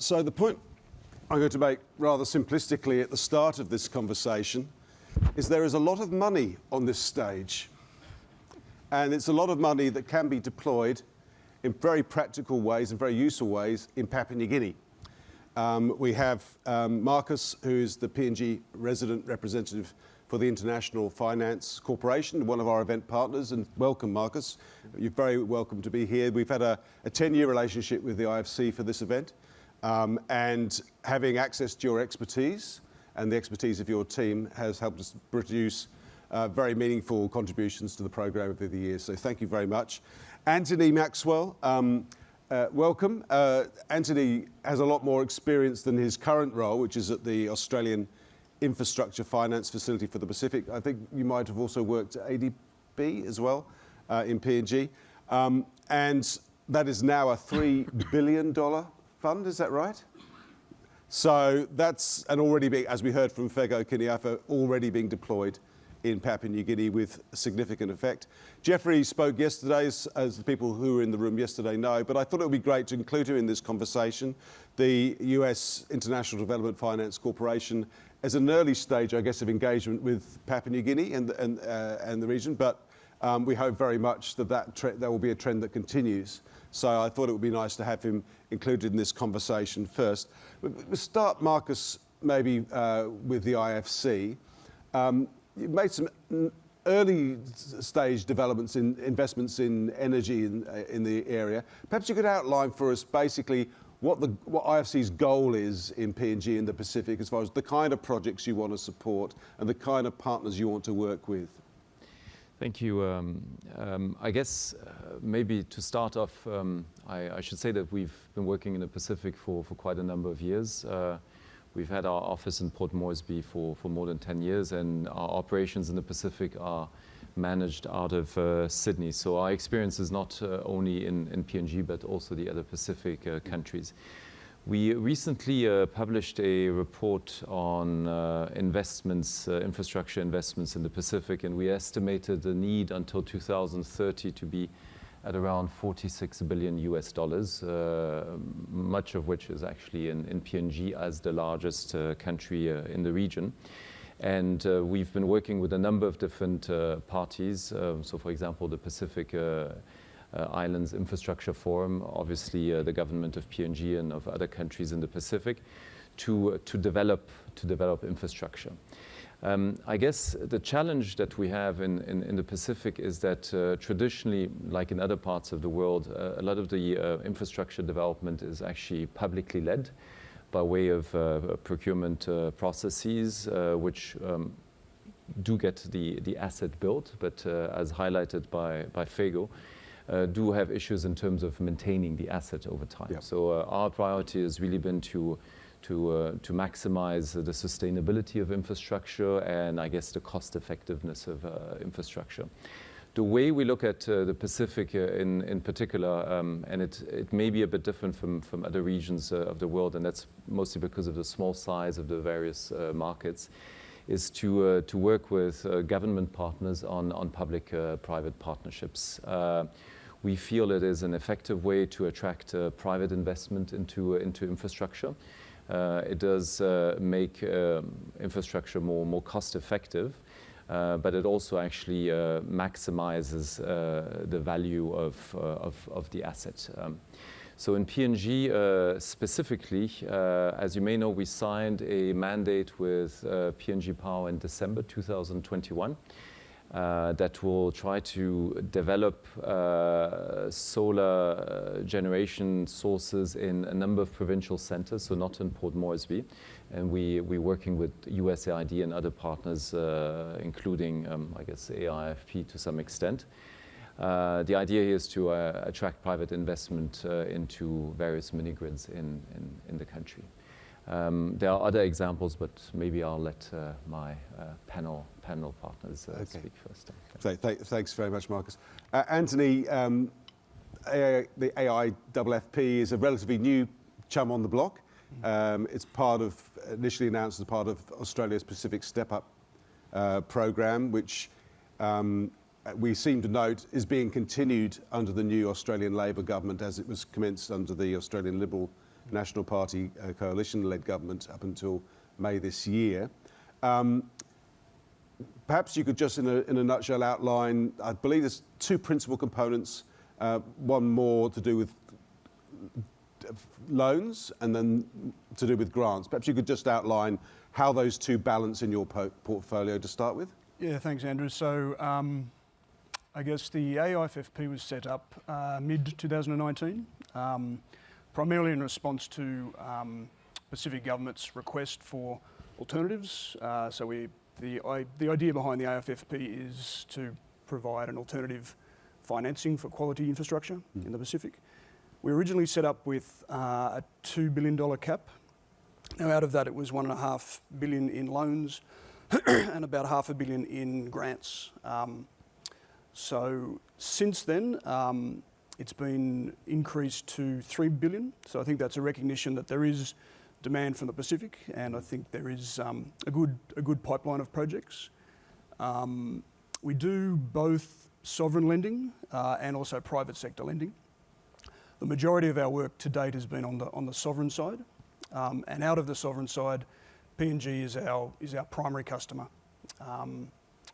So the point I'm going to make rather simplistically at the start of this conversation is there is a lot of money on this stage, and it's a lot of money that can be deployed in very practical ways and very useful ways in Papua New Guinea. We have Markus, who's the PNG Resident Representative for the International Finance Corporation, one of our event partners, and welcome, Markus. You're very welcome to be here. We've had a 10-year relationship with the IFC for this event, and having access to your expertise and the expertise of your team has helped us produce very meaningful contributions to the program over the years. So thank you very much. Anthony Maxwell, welcome. Anthony has a lot more experience than his current role, which is at the Australian Infrastructure Finance Facility for the Pacific. I think you might have also worked at ADB as well in PNG. And that is now a $3 billion fund, is that right? So that's an already being, as we heard from Fego Kiniafa, already being deployed in Papua New Guinea with significant effect. Geoffrey spoke yesterday, as the people who were in the room yesterday know, but I thought it would be great to include him in this conversation. The US International Development Finance Corporation is an early stage, I guess, of engagement with Papua New Guinea and the region, but we hope very much that that will be a trend that continues. So I thought it would be nice to have him included in this conversation first. We'll start, Markus, maybe with the IFC. You've made some early stage developments in investments in energy in the area. Perhaps you could outline for us basically what IFC's goal is in PNG in the Pacific as far as the kind of projects you want to support and the kind of partners you want to work with. Thank you. I guess maybe to start off, I should say that we've been working in the Pacific for quite a number of years. We've had our office in Port Moresby for more than 10 years, and our operations in the Pacific are managed out of Sydney. So our experience is not only in PNG, but also the other Pacific countries. We recently published a report on investments, infrastructure investments in the Pacific, and we estimated the need until 2030 to be at around $46 billion US, much of which is actually in PNG as the largest country in the region. And we've been working with a number of different parties. So for example, the Pacific Islands Infrastructure Forum, obviously the government of PNG and of other countries in the Pacific, to develop infrastructure. I guess the challenge that we have in the Pacific is that traditionally, like in other parts of the world, a lot of the infrastructure development is actually publicly led by way of procurement processes, which do get the asset built, but as highlighted by Fego, do have issues in terms of maintaining the asset over time. Yep. So our priority has really been to maximize the sustainability of infrastructure and I guess the cost effectiveness of infrastructure. The way we look at the Pacific in particular, and it may be a bit different from other regions of the world, and that's mostly because of the small size of the various markets, is to work with government partners on public-private partnerships. We feel it is an effective way to attract private investment into infrastructure. It does make infrastructure more cost effective, but it also actually maximizes the value of the asset. So in PNG specifically, as you may know, we signed a mandate with PNG Power in December 2021 that will try to develop solar generation sources in a number of provincial centers, so not in Port Moresby. And we're working with USAID and other partners, including, I guess, AIFP to some extent. The idea here is to attract private investment into various mini-grids in the country. There are other examples, but maybe I'll let my panel partners speak first. Okay. Thanks very much, Markus. Anthony, the AIFF is a relatively new chum on the block. It's initially announced as part of Australia's Pacific Step Up program, which we seem to note is being continued under the new Australian Labor government as it was commenced under the Australian Liberal National Party coalition-led government up until May this year. Perhaps you could just, in a nutshell, outline, I believe there's two principal components, one more to do with loans and then to do with grants. Perhaps you could just outline how those two balance in your portfolio to start with. Yeah, thanks, Andrew. So I guess the AIFFP was set up mid-2019, primarily in response to Pacific government's request for alternatives. The idea behind the AIFFP is to provide an alternative financing for quality infrastructure in the Pacific. We originally set up with a $2 billion cap. Now, out of that, it was $1.5 billion in loans and about $500 million in grants. So since then, it's been increased to $3 billion. So I think that's a recognition that there is demand from the Pacific, and I think there is a good pipeline of projects. We do both sovereign lending and also private sector lending. The majority of our work to date has been on the sovereign side, and out of the sovereign side, PNG is our primary customer.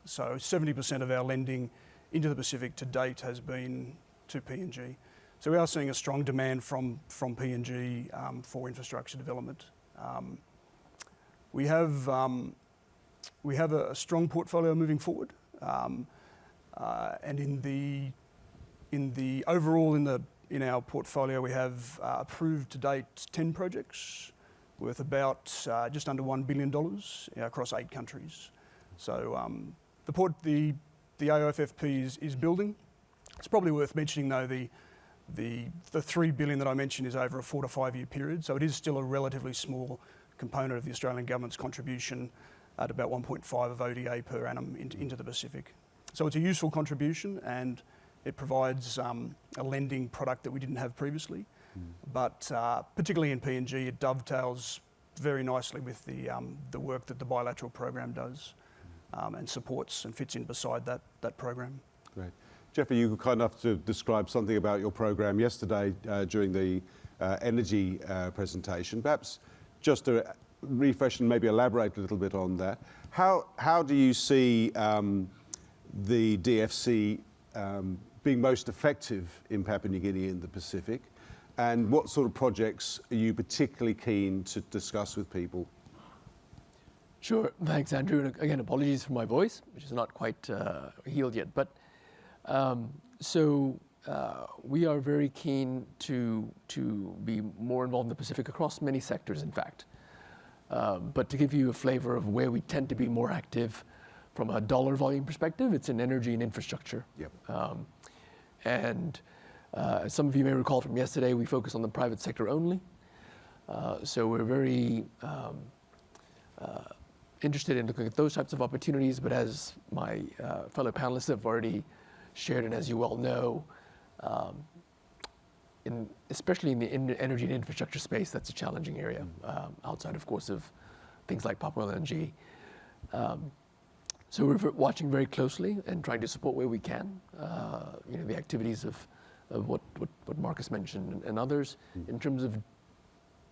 So 70% of our lending into the Pacific to date has been to PNG. So we are seeing a strong demand from PNG for infrastructure development. We have a strong portfolio moving forward, and in the overall in our portfolio, we have approved to date 10 projects worth about just under $1 billion across 8 countries. So the AIFFP is building. It's probably worth mentioning though the $3 billion that I mentioned is over a 4 to 5 year period, so it is still a relatively small component of the Australian government's contribution at about 1.5 of ODA per annum into the Pacific. So it's a useful contribution, and it provides a lending product that we didn't have previously. But particularly in PNG, it dovetails very nicely with the work that the bilateral program does, and supports and fits in beside that program. Great. Geoffrey, you were kind enough to describe something about your program yesterday during the energy presentation. Perhaps just to refresh and maybe elaborate a little bit on that. How do you see the DFC being most effective in Papua New Guinea and the Pacific? And what sort of projects are you particularly keen to discuss with people? Sure, thanks, Andrew. And again, apologies for my voice, which is not quite healed yet. But we are very keen to be more involved in the Pacific across many sectors, in fact. But to give you a flavor of where we tend to be more active from a dollar volume perspective, it's in energy and infrastructure. Yep. As some of you may recall from yesterday, we focus on the private sector only. So we're very interested in looking at those types of opportunities, but as my fellow panelists have already shared, and as you well know, especially in the energy and infrastructure space, that's a challenging area, outside, of course, of things like Papua LNG. So we're watching very closely and trying to support where we can, the activities of what Markus mentioned and others, in terms of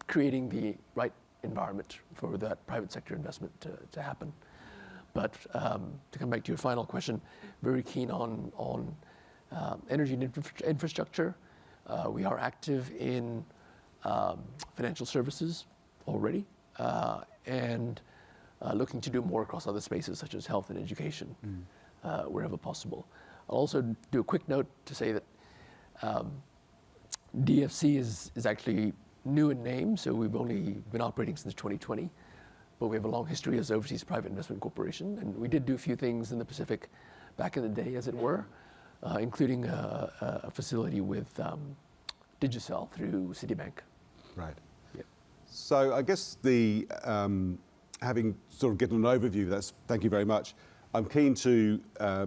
creating the right environment for that private sector investment to happen. But to come back to your final question, very keen on energy and infrastructure. We are active in financial services already, and looking to do more across other spaces such as health and education, wherever possible. I'll also do a quick note to say that DFC is actually new in name, so we've only been operating since 2020, but we have a long history as Overseas Private Investment Corporation, and we did do a few things in the Pacific back in the day, as it were, including a facility with Digicel through Citibank. Right. Yep. So I guess the having sort of given an overview, thank you very much. I'm keen to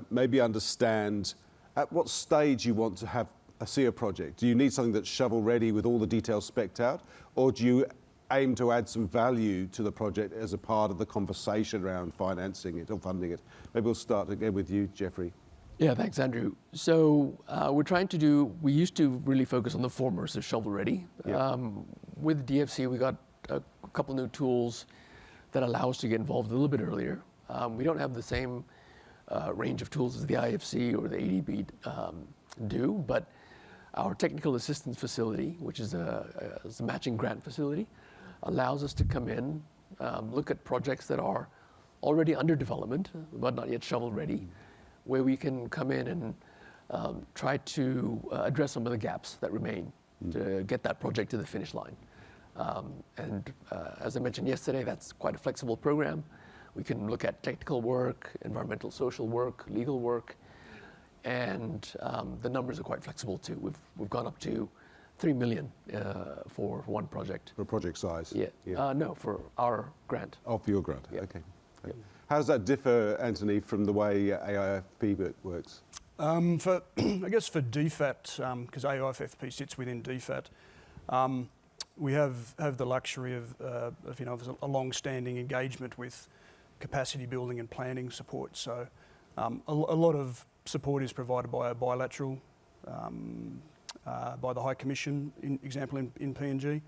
maybe understand at what stage you want to see a project. Do you need something that's shovel ready with all the details specced out, or do you aim to add some value to the project as a part of the conversation around financing it or funding it? Maybe we'll start again with you, Geoffrey. Yeah, thanks, Andrew. So we used to really focus on the former, so shovel ready. Yep. with DFC, we got a couple new tools that allow us to get involved a little bit earlier. We don't have the same range of tools as the IFC or the ADB do, but our technical assistance facility, which is a matching grant facility, allows us to come in, look at projects that are already under development, but not yet shovel ready, where we can come in and try to address some of the gaps that remain to get that project to the finish line. As I mentioned yesterday, that's quite a flexible program. We can look at technical work, environmental social work, legal work, and the numbers are quite flexible too. We've gone up to 3 million for one project. For project size? Yeah. No, for our grant. Oh, for your grant, Yeah. okay. How does that differ, Anthony, from the way AIFP works? I guess for DFAT, because AIFP sits within DFAT, we have the luxury of a long-standing engagement with capacity building and planning support. So a lot of support is provided by a bilateral, by the High Commission, example in PNG.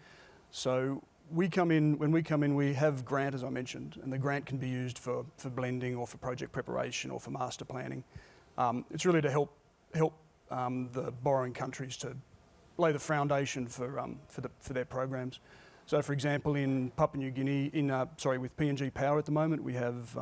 So when we come in, we have grant, as I mentioned, and the grant can be used for blending or for project preparation or for master planning. It's really to help the borrowing countries to lay the foundation for their programs. So, for example, in Papua New Guinea, with PNG Power at the moment, we have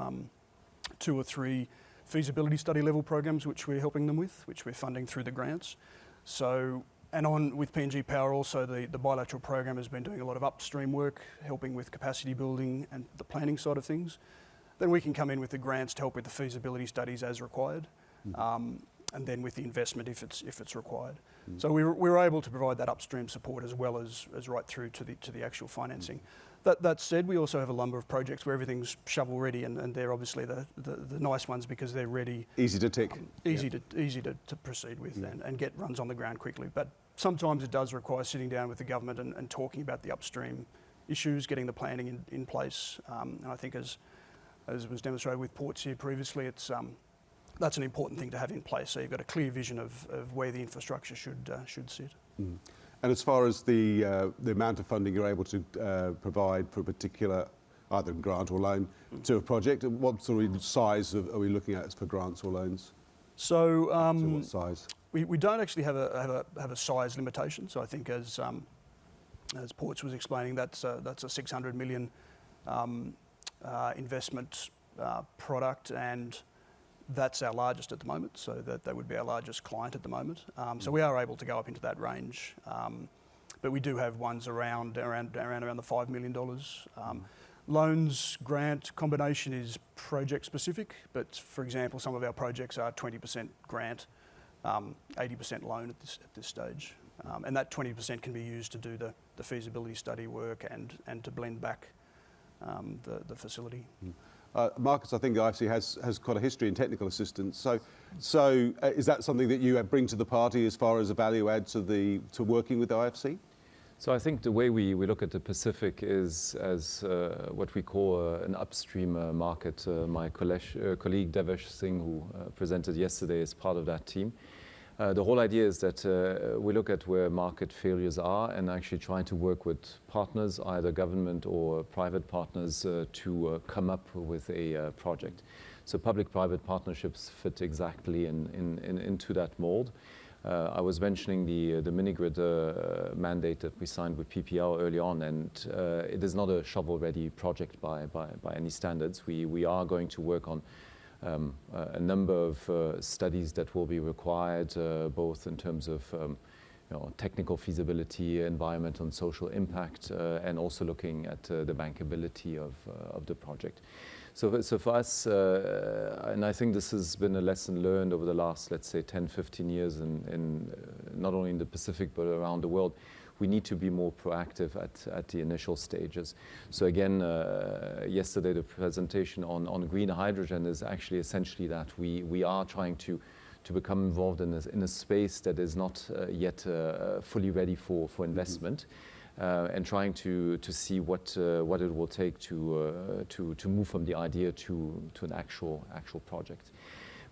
2 or 3 feasibility study level programs which we're helping them with, which we're funding through the grants. So, with PNG Power also, the bilateral program has been doing a lot of upstream work, helping with capacity building and the planning side of things. Then we can come in with the grants to help with the feasibility studies as required, and then with the investment if it's required. So we're able to provide that upstream support as well as right through to the actual financing. That said, we also have a number of projects where everything's shovel ready, and they're obviously the nice ones because they're ready. Easy to tick. Easy to proceed with and get runs on the ground quickly. But sometimes it does require sitting down with the government and talking about the upstream issues, getting the planning in place. And I think as was demonstrated with ports here previously, that's an important thing to have in place. So you've got a clear vision of where the infrastructure should sit. And as far as the amount of funding you're able to provide for a particular either grant or loan to a project, what sort of size are we looking at for grants or loans? So, what size? We don't actually have a size limitation. So I think as Ports was explaining, that's a 600 million investment product, and that's our largest at the moment. So that would be our largest client at the moment. So we are able to go up into that range, but we do have ones around the $5 million. Loans, grant combination is project specific, but for example, some of our projects are 20% grant, 80% loan at this stage. And that 20% can be used to do the feasibility study work and to blend back the facility. Markus, I think the IFC has quite a history in technical assistance. So is that something that you bring to the party as far as a value add to working with the IFC? So I think the way we look at the Pacific is as what we call an upstream market. My colleague Devesh Singh, who presented yesterday, is part of that team. The whole idea is that we look at where market failures are and actually try to work with partners, either government or private partners, to come up with a project. So public-private partnerships fit exactly into that mold. I was mentioning the mini-grid mandate that we signed with PPL early on, and it is not a shovel-ready project by any standards. We are going to work on a number of studies that will be required, both in terms of technical feasibility, environmental and social impact, and also looking at the bankability of the project. So for us, and I think this has been a lesson learned over the last, let's say, 10, 15 years in not only in the Pacific but around the world, we need to be more proactive at the initial stages. So again, yesterday the presentation on green hydrogen is actually essentially that we are trying to become involved in a space that is not yet fully ready for investment, and trying to see what it will take to move from the idea to an actual project.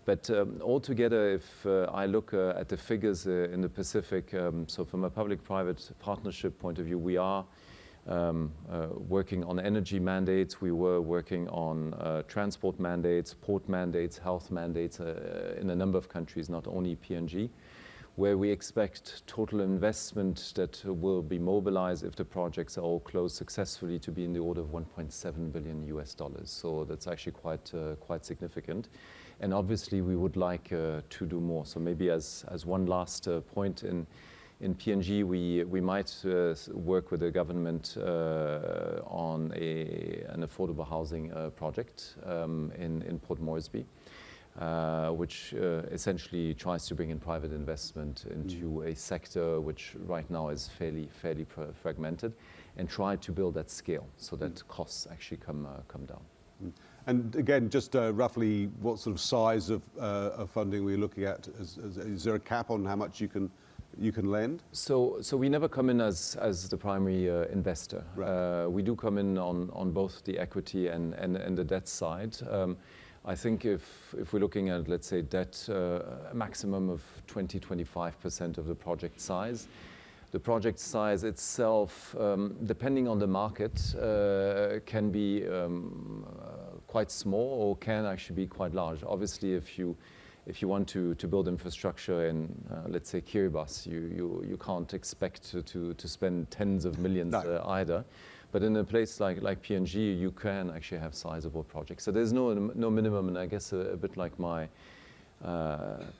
But altogether, if I look at the figures in the Pacific, so from a public-private partnership point of view, we are working on energy mandates. We were working on transport mandates, port mandates, health mandates in a number of countries, not only PNG, where we expect total investment that will be mobilized if the projects are all closed successfully to be in the order of $1.7 billion US. So that's actually quite significant. And obviously we would like to do more. So maybe as one last point, in PNG, we might work with the government on an affordable housing project in Port Moresby, which essentially tries to bring in private investment into a sector which right now is fairly fragmented, and try to build that scale so that costs actually come down. And again, just roughly what sort of size of funding we're looking at? Is there a cap on how much you can lend? So we never come in as the primary investor. Right. We do come in on both the equity and the debt side. I think if we're looking at, let's say, debt, a maximum of 20-25% of the project size. The project size itself, depending on the market, can be quite small or can actually be quite large. Obviously, if you want to build infrastructure in, let's say, Kiribati, you can't expect to spend tens of millions either. But in a place like PNG, you can actually have sizable projects. So there's no minimum, and I guess a bit like my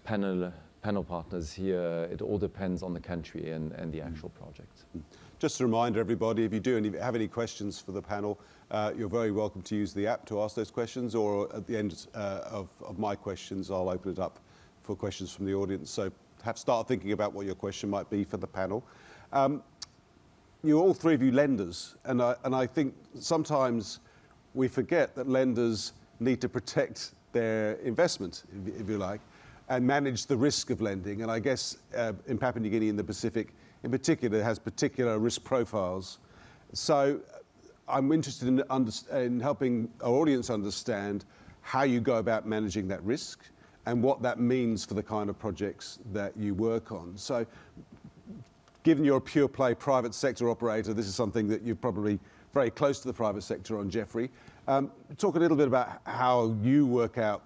panel partners here, it all depends on the country and the actual project. Just a reminder, everybody, if you do have any questions for the panel, you're very welcome to use the app to ask those questions, or at the end of my questions, I'll open it up for questions from the audience. So start thinking about what your question might be for the panel. You're all three of you lenders, and I think sometimes we forget that lenders need to protect their investment, if you like, and manage the risk of lending. And I guess in Papua New Guinea and the Pacific in particular, it has particular risk profiles. So I'm interested in helping our audience understand how you go about managing that risk and what that means for the kind of projects that you work on. So given you're a pure play private sector operator, this is something that you're probably very close to the private sector on, Geoffrey. Talk a little bit about how you work out,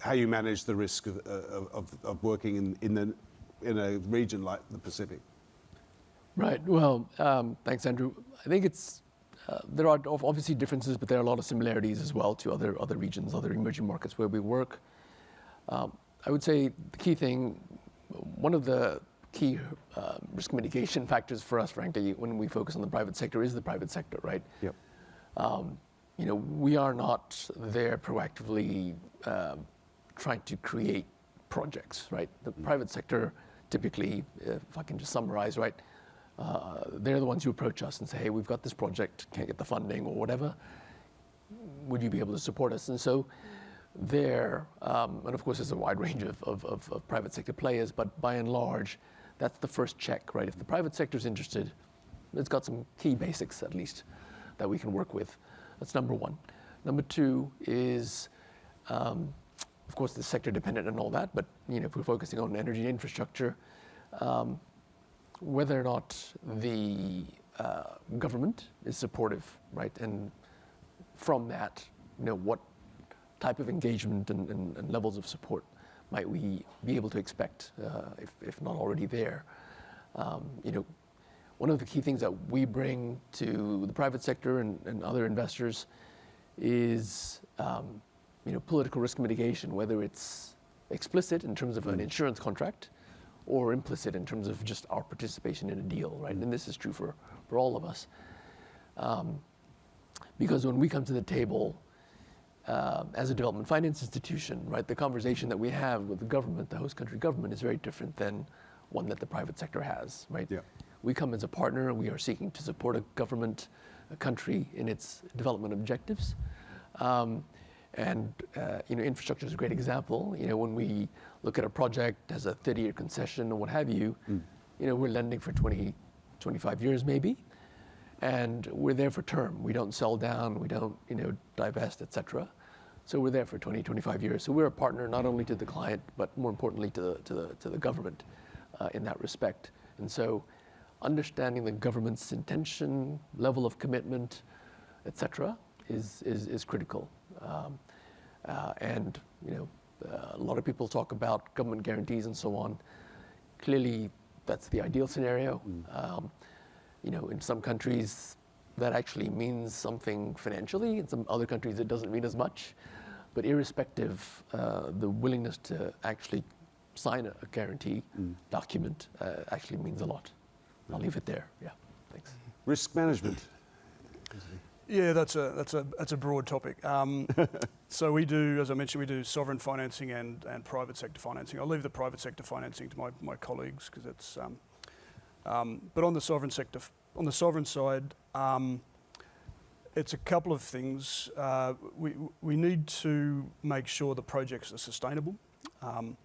how you manage the risk of working in a region like the Pacific. Right. Well, thanks, Andrew. I think there are obviously differences, but there are a lot of similarities as well to other regions, other emerging markets where we work. I would say the key thing, one of the key risk mitigation factors for us, frankly, when we focus on the private sector is the private sector, right? Yep. We are not there proactively trying to create projects, right? The private sector, typically, if I can just summarize, right? They're the ones who approach us and say, hey, we've got this project, can't get the funding or whatever. Would you be able to support us? And so there, and of course there's a wide range of private sector players, but by and large, that's the first check, right? If the private sector is interested, it's got some key basics at least that we can work with. That's number one. Number two is, of course, the sector dependent and all that, but if we're focusing on energy infrastructure, whether or not the government is supportive, right? And from that, what type of engagement and levels of support might we be able to expect, if not already there? One of the key things that we bring to the private sector and other investors is political risk mitigation, whether it's explicit in terms of an insurance contract or implicit in terms of just our participation in a deal, right? And this is true for all of us. Because when we come to the table as a development finance institution, right, the conversation that we have with the government, the host country government, is very different than one that the private sector has, right? Yeah. We come as a partner, and we are seeking to support a government, a country in its development objectives. Infrastructure is a great example. When we look at a project as a 30-year concession or what have you, we're lending for 20, 25 years maybe, and we're there for term. We don't sell down, we don't, divest, etc. So we're there for 20, 25 years. So we're a partner not only to the client, but more importantly to the government in that respect. And so understanding the government's intention, level of commitment, etc., is critical. And a lot of people talk about government guarantees and so on. Clearly, that's the ideal scenario. In some countries, that actually means something financially. In some other countries, it doesn't mean as much. But irrespective, the willingness to actually sign a guarantee document actually means a lot. I'll leave it there. Yeah, thanks. Risk management. Yeah, that's a broad topic. So we do, as I mentioned, we do sovereign financing and private sector financing. I'll leave the private sector financing to my colleagues because it's. But on the sovereign sector, on the sovereign side, it's a couple of things. We need to make sure the projects are sustainable. And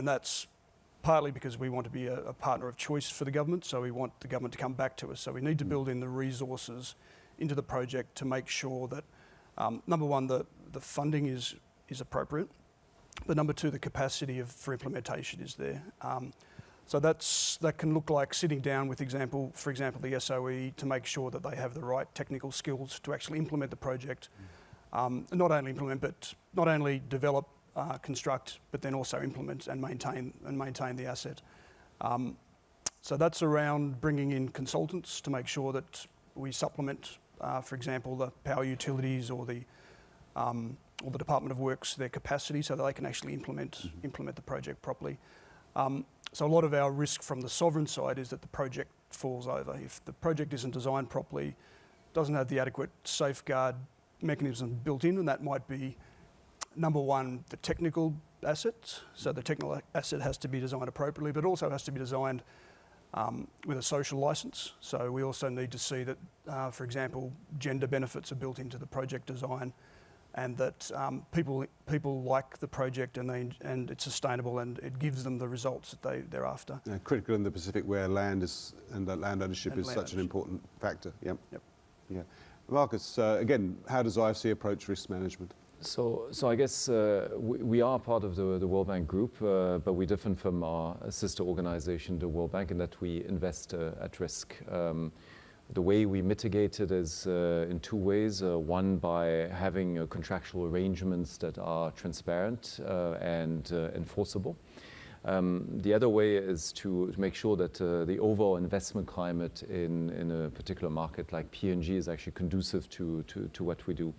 that's partly because we want to be a partner of choice for the government. So we want the government to come back to us. So we need to build in the resources into the project to make sure that, number one, the funding is appropriate, but number two, the capacity for implementation is there. So that can look like sitting down with, for example, the SOE to make sure that they have the right technical skills to actually implement the project. Not only develop, construct, but then also implement and maintain the asset. So that's around bringing in consultants to make sure that we supplement, for example, the power utilities or the Department of Works, their capacity so that they can actually implement the project properly. So a lot of our risk from the sovereign side is that the project falls over. If the project isn't designed properly, doesn't have the adequate safeguard mechanism built in, and that might be, number one, the technical assets. So the technical asset has to be designed appropriately, but also has to be designed with a social license. So we also need to see that, for example, gender benefits are built into the project design, and that people like the project and it's sustainable and it gives them the results that they're after. Yeah, critical in the Pacific where land ownership is such an important factor. Yep. Yeah. Markus, again, how does IFC approach risk management? So I guess we are part of the World Bank group, but we're different from our sister organization, the World Bank, in that we invest at risk. The way we mitigate it is in two ways. One, by having contractual arrangements that are transparent and enforceable. The other way is to make sure that the overall investment climate in a particular market like PNG is actually conducive to what we do.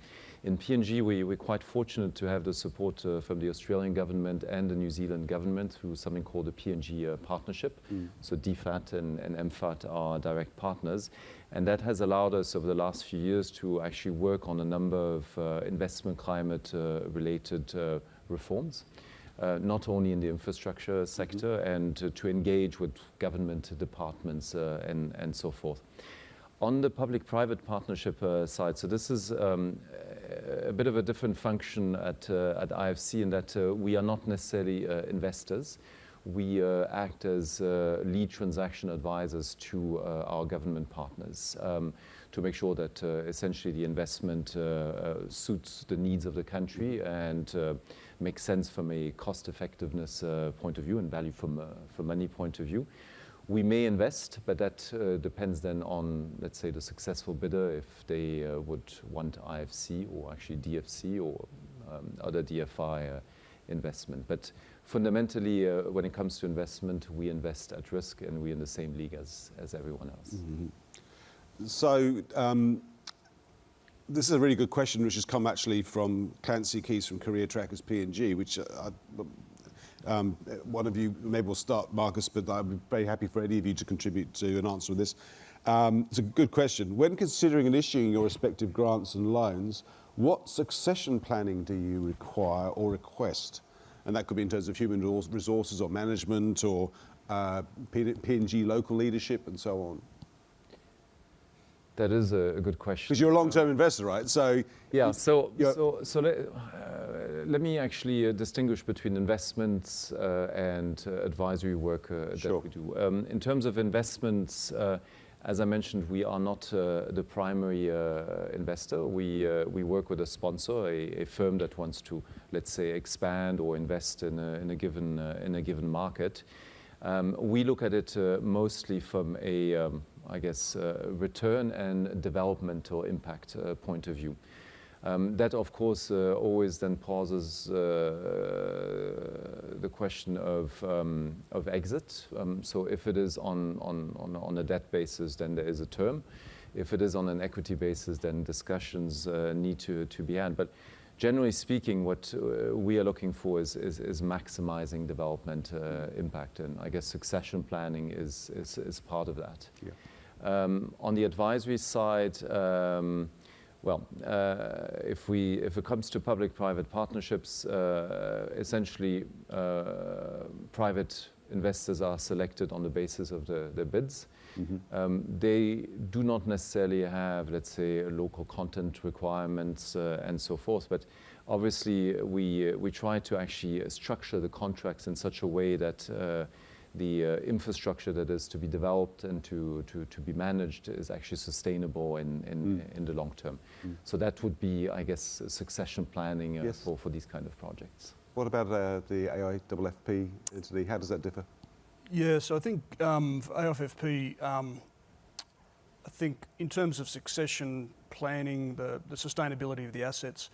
In PNG, we're quite fortunate to have the support from the Australian government and the New Zealand government through something called the PNG partnership. So DFAT and MFAT are direct partners. And that has allowed us over the last few years to actually work on a number of investment climate related reforms. Not only in the infrastructure sector and to engage with government departments and so forth. On the public-private partnership side, so this is a bit of a different function at IFC in that we are not necessarily investors. We act as lead transaction advisors to our government partners to make sure that essentially the investment suits the needs of the country and makes sense from a cost effectiveness point of view and value from money point of view. We may invest, but that depends then on, let's say, the successful bidder, if they would want IFC or actually DFC or other DFI investment. But fundamentally, when it comes to investment, we invest at risk and we're in the same league as everyone else. So this is a really good question, which has come actually from Clancy Keys from Career Trackers PNG, which one of you, maybe we'll start, Markus, but I'd be very happy for any of you to contribute to an answer to this. It's a good question. When considering and issuing your respective grants and loans, what succession planning do you require or request? And that could be in terms of human resources or management or PNG local leadership and so on. That is a good question. Because you're a long-term investor, right? So yeah. So let me actually distinguish between investments and advisory work that we do. In terms of investments, As I mentioned, we are not the primary investor. We work with a sponsor, a firm that wants to, let's say, expand or invest in a given market. We look at it mostly from a, I guess, return and developmental impact point of view. That, of course, always then pauses the question of exit. So if it is on a debt basis, then there is a term. If it is on an equity basis, then discussions need to be had. But generally speaking, what we are looking for is maximizing development impact, and I guess succession planning is part of that. Yeah. On the advisory side, well, if it comes to public-private partnerships, essentially private investors are selected on the basis of their bids. Mm-hmm. They do not necessarily have, let's say, local content requirements and so forth, but obviously we try to actually structure the contracts in such a way that the infrastructure that is to be developed and to be managed is actually sustainable in the long term. Mm. So that would be, I guess, succession planning yes. for these kind of projects. What about the AIFFP entity? How does that differ? Yeah, so I think for AIFFP, I think in terms of succession planning, the sustainability of the assets,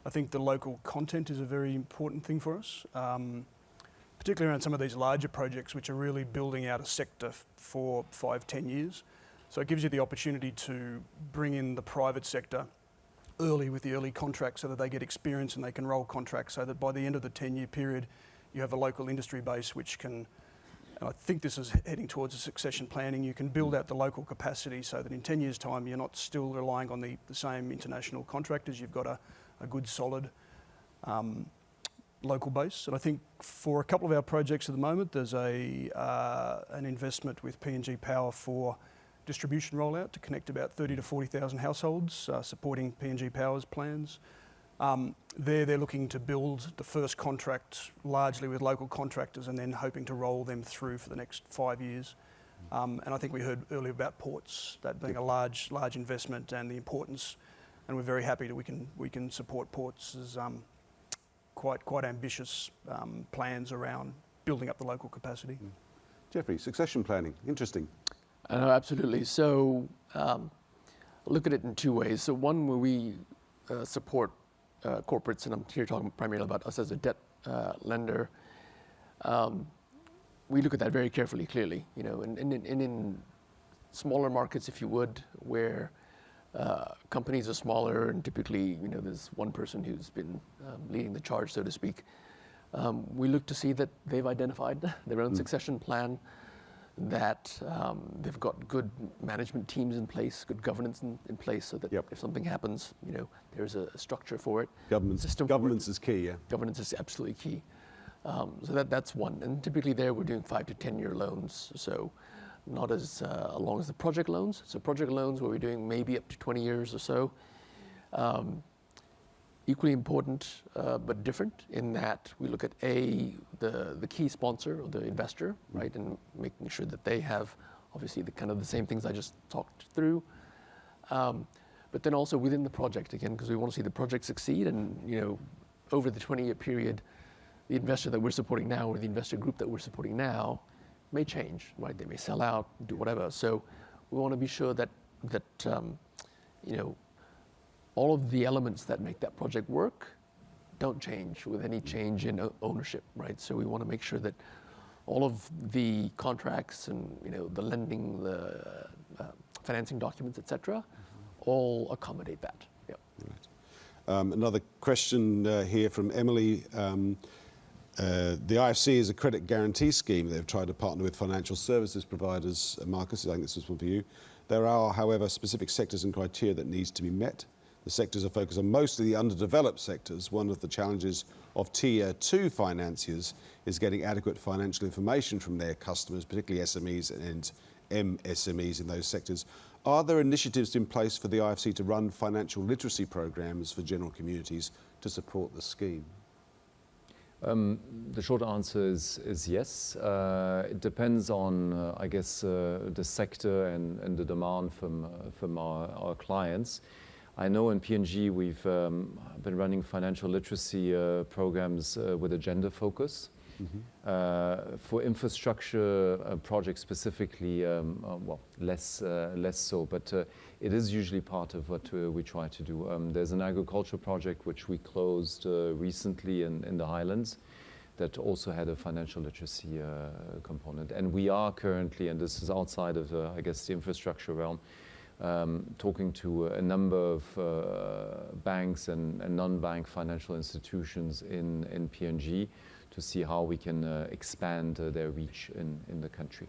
I think the local content is a very important thing for us. Particularly around some of these larger projects which are really building out a sector for 5-10 years. So it gives you the opportunity to bring in the private sector early with the early contracts so that they get experience and they can roll contracts so that by the end of the 10-year period you have a local industry base which can, and I think this is heading towards a succession planning, you can build out the local capacity so that in 10 years' time you're not still relying on the same international contractors, you've got a good solid local base. And I think for a couple of our projects at the moment, there's an investment with PNG Power for distribution rollout to connect about 30 to 40,000 households, supporting PNG Power's plans. They're looking to build the first contract largely with local contractors and then hoping to roll them through for the next 5 years. And I think we heard earlier about ports, that being a large investment and the importance, and we're very happy that we can support ports as quite ambitious plans around building up the local capacity. Mm. Geoffrey, succession planning, interesting. Absolutely. So look at it in two ways. So one, where we support corporates, and I'm here talking primarily about us as a debt lender. We look at that very carefully, clearly. You know, and in smaller markets, if you would, where companies are smaller and typically, you know, there's one person who's been leading the charge, so to speak. We look to see that they've identified their own succession plan, that they've got good management teams in place, good governance in place, so that if something happens, you know, there's a structure for it. Governance is key, yeah. Governance is absolutely key. So that's one. And typically there we're doing 5 to 10 year loans. So not as long as the project loans. So project loans where we're doing maybe up to 20 years or so. Equally important, but different in that we look at the key sponsor or the investor, right, and making sure that they have obviously the kind of the same things I just talked through. But then also within the project again, because we want to see the project succeed, and you know, over the 20-year period, the investor that we're supporting now or the investor group that we're supporting now may change, right? They may sell out, do whatever. So we want to be sure that you know, all of the elements that make that project work don't change with any change in ownership, right? So we want to make sure that all of the contracts and, you know, the lending, the financing documents, etc., all accommodate that. Yep. Right. Another question here from Emily. The IFC is a credit guarantee scheme. They've tried to partner with financial services providers. Markus, I think this was one for you. There are, however, specific sectors and criteria that needs to be met. The sectors are focused on mostly the underdeveloped sectors. One of the challenges of Tier 2 financiers is getting adequate financial information from their customers, particularly SMEs and MSMEs in those sectors. Are there initiatives in place for the IFC to run financial literacy programs for general communities to support the scheme? The short answer is yes. It depends on, I guess, the sector and the demand from our clients. I know in PNG we've been running financial literacy programs with a gender focus. For infrastructure projects specifically, well, less so, but it is usually part of what we try to do. There's an agriculture project which we closed recently in the Highlands that also had a financial literacy component. And we are currently, and this is outside of, I guess, the infrastructure realm, talking to a number of banks and non-bank financial institutions in PNG to see how we can expand their reach in the country.